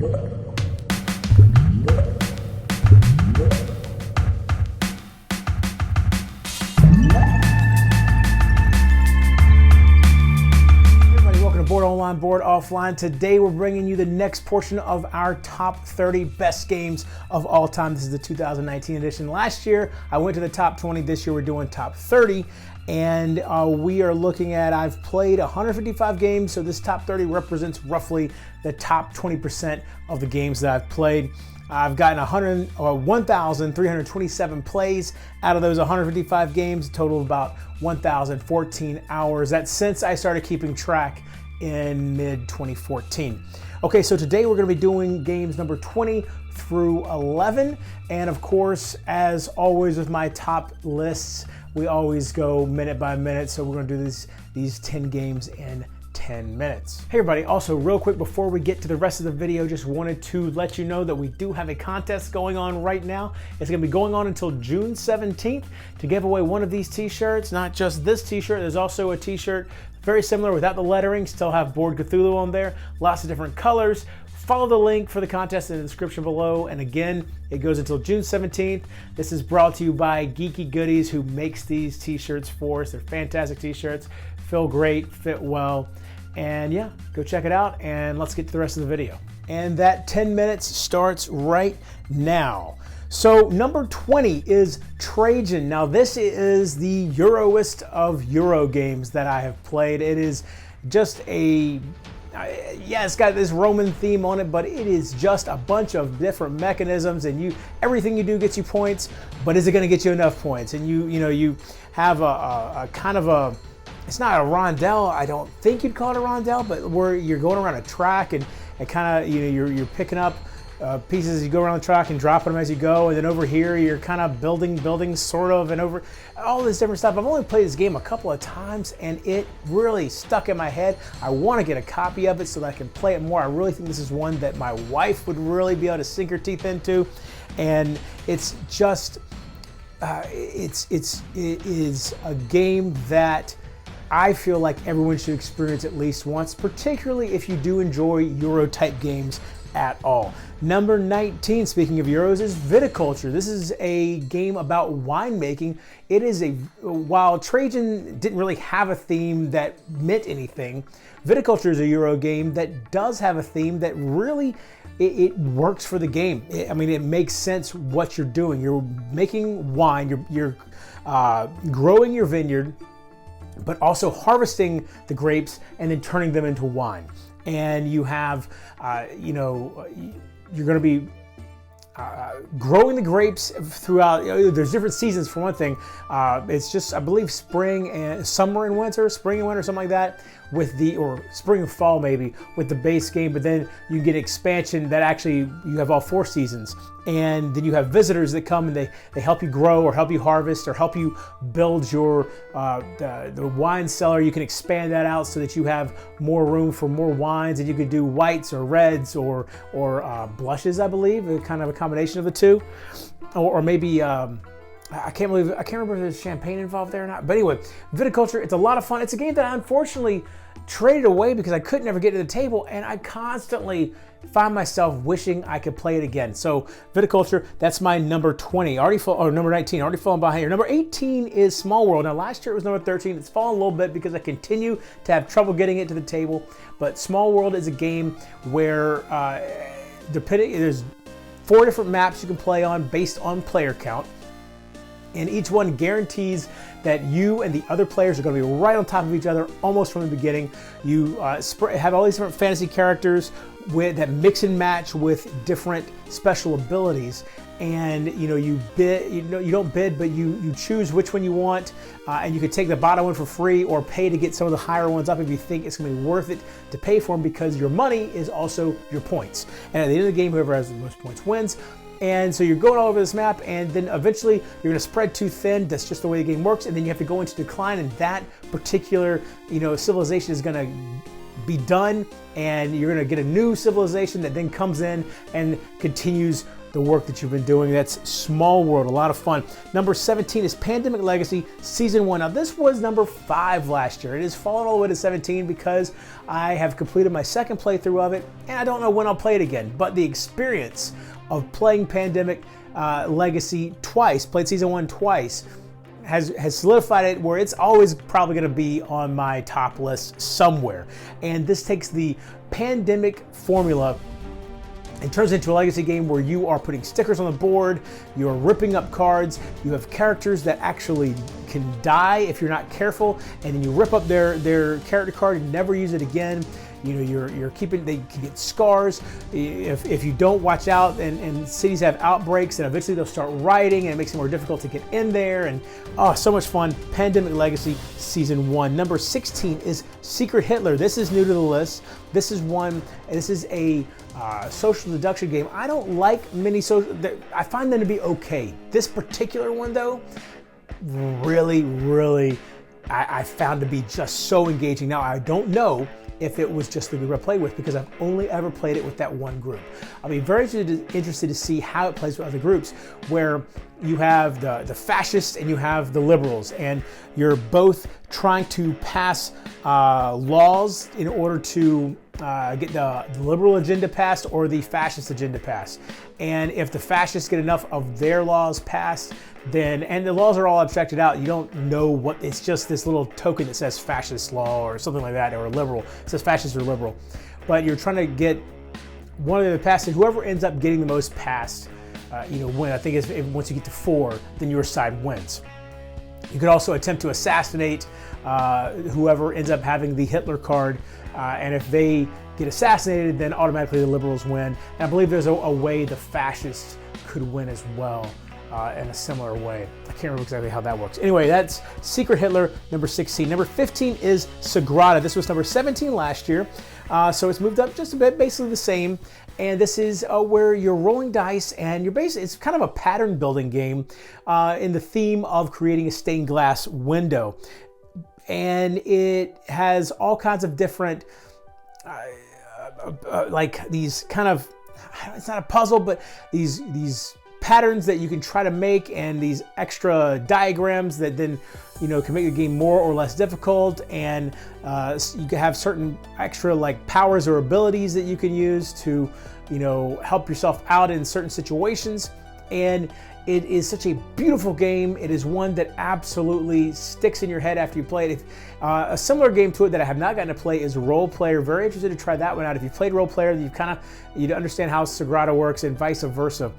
Bored Online, Bored Offline. Today we're bringing you the next portion of our top 30 best games of all time. This is the 2019 edition. Last year I went to the top 20. This year we're doing top 30. And we are looking at, I've played 155 games, so this top 30 represents roughly the top 20% of the games that I've played. I've gotten 1,327 plays out of those 155 games, a total of about 1,014 hours. That's since I started keeping track in mid-2014. Okay, so today we're going to be doing games number 20 through 11. And of course, as always with my top lists, we always go minute by minute. So we're going to do these 10 games in 10 minutes. Hey everybody, also real quick before we get to the rest of the video, just wanted to let you know that we do have a contest going on right now. It's going to be going on until June 17th to give away one of these t-shirts. Not just this t-shirt, there's also a t-shirt very similar without the lettering, still have Bored Cthulhu on there, lots of different colors. Follow the link for the contest in the description below. And again, it goes until June 17th. This is brought to you by Geeky Goodies, who makes these t-shirts for us. They're fantastic t-shirts, feel great, fit well. And yeah, go check it out and let's get to the rest of the video. And that 10 minutes starts right now. So number 20 is Trajan. Now this is the Euroist of Euro games that I have played. It is just a, yeah, it's got this Roman theme on it, but it is just a bunch of different mechanisms, and everything you do gets you points, but is it going to get you enough points? And you have a kind of a, it's not a rondelle, I don't think you'd call it a rondelle, but where you're going around a track and kind of, you're picking up pieces as you go around the track and dropping them as you go. And then over here, you're kind of building sort of, and over all this different stuff. I've only played this game a couple of times and it really stuck in my head. I want to get a copy of it so that I can play it more. I really think this is one that my wife would really be able to sink her teeth into. And it's just, it is a game that I feel like everyone should experience at least once, particularly if you do enjoy Euro type games at all. Number 19, speaking of Euros, is Viticulture. This is a game about winemaking. It is while Trajan didn't really have a theme that meant anything, Viticulture is a Euro game that does have a theme that really, it works for the game. I mean, it makes sense what you're doing. You're making wine, you're growing your vineyard, but also harvesting the grapes and then turning them into wine. And you have, you're going to be growing the grapes throughout. There's different seasons for one thing. It's just, I believe, spring and summer and winter, spring and winter, something like that, or spring and fall maybe, with the base game. But then you get expansion that actually you have all 4 seasons. And then you have visitors that come and they help you grow or help you harvest or help you build your the wine cellar. You can expand that out so that you have more room for more wines, and you could do whites or reds or blushes, I believe, kind of a combination of the two, or maybe I can't remember if there's champagne involved there or not. But anyway, Viticulture, it's a lot of fun. It's a game that I unfortunately traded away because I couldn't ever get to the table, and I constantly find myself wishing I could play it again. So Viticulture, that's my number 20. Number 19, already falling behind here. Number 18 is Small World. Now last year it was number 13. It's fallen a little bit because I continue to have trouble getting it to the table. But Small World is a game where there's 4 different maps you can play on based on player count. And each one guarantees that you and the other players are going to be right on top of each other almost from the beginning. You have all these different fantasy characters that mix and match with different special abilities. And you bid, you don't bid, but you choose which one you want, and you could take the bottom one for free or pay to get some of the higher ones up if you think it's going to be worth it to pay for them, because your money is also your points. And at the end of the game, whoever has the most points wins. And so you're going all over this map, and then eventually you're going to spread too thin. That's just the way the game works. And then you have to go into decline, and that particular civilization is going to be done, and you're going to get a new civilization that then comes in and continues the work that you've been doing. That's Small World, a lot of fun. Number 17 is Pandemic Legacy Season 1. Now this was number 5 last year. It has fallen all the way to 17 because I have completed my second playthrough of it and I don't know when I'll play it again. But the experience of playing Pandemic Legacy twice, played Season 1 twice, has solidified it where it's always probably going to be on my top list somewhere. And this takes the Pandemic formula and turns into a legacy game where you are putting stickers on the board, you are ripping up cards, you have characters that actually can die if you're not careful, and then you rip up their character card and never use it again. You know, you're keeping, they can get scars if you don't watch out, and cities have outbreaks, and eventually they'll start rioting and it makes it more difficult to get in there. And oh, so much fun. Pandemic Legacy Season 1. Number 16 is Secret Hitler. This is new to the list. This is a social deduction game. I don't like many social, I find them to be okay. This particular one though, really, I found to be just so engaging. Now I don't know if it was just the group I played with because I've only ever played it with that one group. I'll be very interested to see how it plays with other groups, where you have the fascists and you have the liberals, and you're both trying to pass laws in order to get the liberal agenda passed or the fascist agenda passed. And if the fascists get enough of their laws passed, then, and the laws are all abstracted out, you don't know what, it's just this little token that says fascist law or something like that, or liberal. It says fascist or liberal. But you're trying to get one of them passed, and whoever ends up getting the most passed, win. I think once you get to 4, then your side wins. You could also attempt to assassinate whoever ends up having the Hitler card, and if they get assassinated, then automatically the liberals win. And I believe there's a way the fascists could win as well. In a similar way. I can't remember exactly how that works. Anyway, that's Secret Hitler, number 16. Number 15 is Sagrada. This was number 17 last year, so it's moved up just a bit, basically the same. And this is where you're rolling dice, and it's kind of a pattern building game in the theme of creating a stained glass window. And it has all kinds of different, like these kind of, it's not a puzzle, but these patterns that you can try to make, and these extra diagrams that then can make the game more or less difficult. And you can have certain extra like powers or abilities that you can use to help yourself out in certain situations. And it is such a beautiful game. It is one that absolutely sticks in your head after you play it. A similar game to it that I have not gotten to play is Role Player. Very interested to try that one out. If you've played Role Player, you understand how Sagrada works, and vice versa,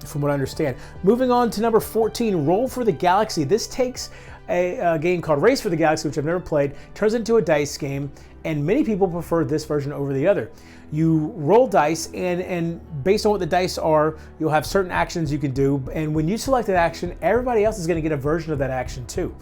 from what I understand. Moving on to number 14, Roll for the Galaxy. This takes a game called Race for the Galaxy, which I've never played, turns into a dice game, and many people prefer this version over the other. You roll dice, and based on what the dice are, you'll have certain actions you can do, and when you select an action, everybody else is going to get a version of that action too.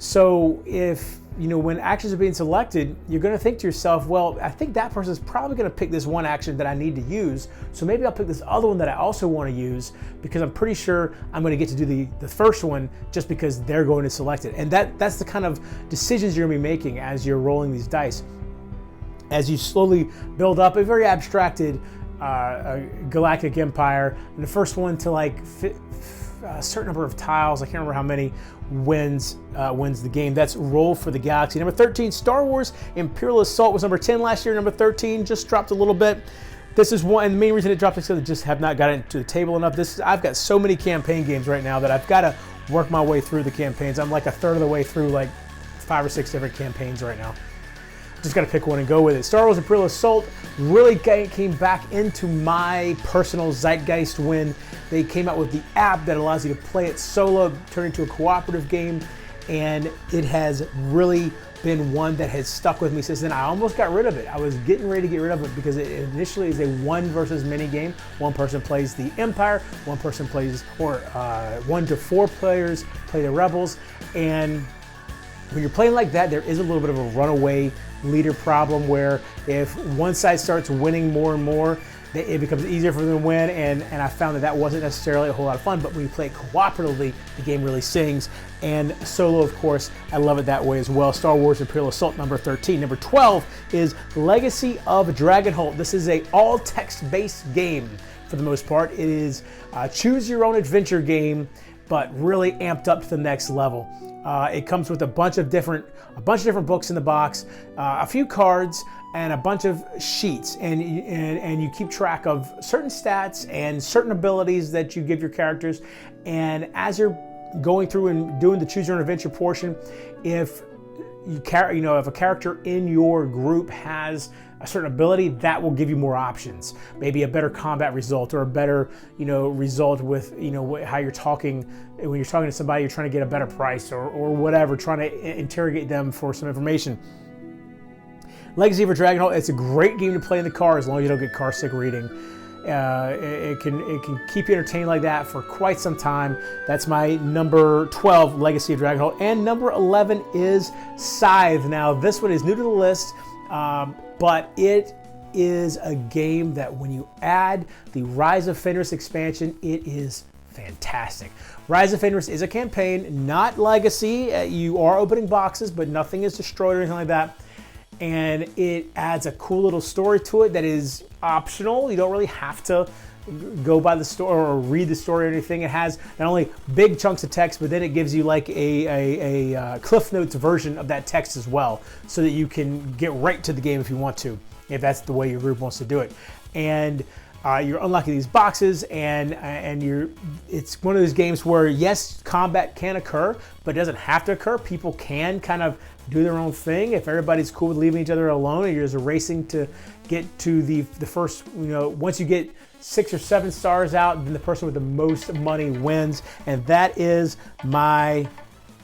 So if when actions are being selected, you're going to think to yourself, well, I think that person's probably going to pick this one action that I need to use, so maybe I'll pick this other one that I also want to use, because I'm pretty sure I'm going to get to do the first one just because they're going to select it. And that's the kind of decisions you're going to be making as you're rolling these dice. As you slowly build up a very abstracted galactic empire, and the first one to fit a certain number of tiles, I can't remember how many, wins the game. That's Roll for the Galaxy. Number 13, Star Wars Imperial Assault was number 10 last year. Number 13 just dropped a little bit. This is one, and the main reason it dropped is because I just have not gotten to the table enough. I've got so many campaign games right now that I've got to work my way through the campaigns. I'm like a third of the way through like 5 or 6 different campaigns right now. Just got to pick one and go with it. Star Wars Imperial Assault really came back into my personal zeitgeist when they came out with the app that allows you to play it solo, turn into a cooperative game, and it has really been one that has stuck with me since then. I almost got rid of it. I was getting ready to get rid of it because it initially is a 1 versus many game. One person plays the Empire, one person plays, or 1 to 4 players play the Rebels, and When you're playing like that, there is a little bit of a runaway leader problem where if one side starts winning more and more, it becomes easier for them to win, and I found that wasn't necessarily a whole lot of fun, but when you play it cooperatively, the game really sings. And solo, of course, I love it that way as well. Star Wars Imperial Assault, number 13. Number 12 is Legacy of Dragonholt. This is a all text-based game for the most part. It is a choose your own adventure game, but really amped up to the next level. It comes with a bunch of different books in the box, a few cards, and a bunch of sheets, and you keep track of certain stats and certain abilities that you give your characters. And as you're going through and doing the choose your own adventure portion, if a character in your group has a certain ability, that will give you more options. Maybe a better combat result, or a better result with how you're talking. When you're talking to somebody, you're trying to get a better price or whatever, trying to interrogate them for some information. Legacy of Dragonholt, it's a great game to play in the car as long as you don't get car sick reading. It can keep you entertained like that for quite some time. That's my number 12, Legacy of Dragonholt. And number 11 is Scythe. Now, this one is new to the list, but it is a game that when you add the Rise of Fenris expansion, it is fantastic. Rise of Fenris is a campaign, not Legacy. You are opening boxes, but nothing is destroyed or anything like that. And it adds a cool little story to it that is optional. You don't really have to go by the story or read the story or anything. It has not only big chunks of text, but then it gives you like a Cliff Notes version of that text as well, so that you can get right to the game if you want to, if that's the way your group wants to do it. And you're unlocking these boxes, and it's one of those games where, yes, combat can occur, but it doesn't have to occur. People can kind of do their own thing. If everybody's cool with leaving each other alone and you're just racing to get to the first, once you get 6 or 7 stars out, then the person with the most money wins, and that is my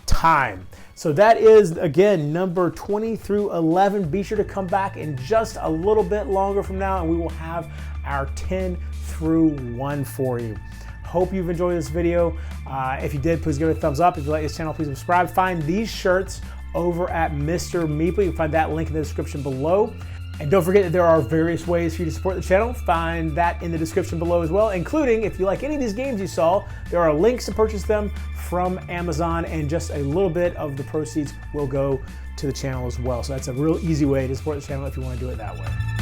time. So that is, again, number 20 through 11. Be sure to come back in just a little bit longer from now, and we will have our 10 through 1 for you. Hope you've enjoyed this video. If you did, please give it a thumbs up. If you like this channel, please subscribe. Find these shirts over at Mr. Meeple. You can find that link in the description below. And don't forget that there are various ways for you to support the channel. Find that in the description below as well, including if you like any of these games you saw, there are links to purchase them from Amazon, and just a little bit of the proceeds will go to the channel as well. So that's a real easy way to support the channel if you want to do it that way.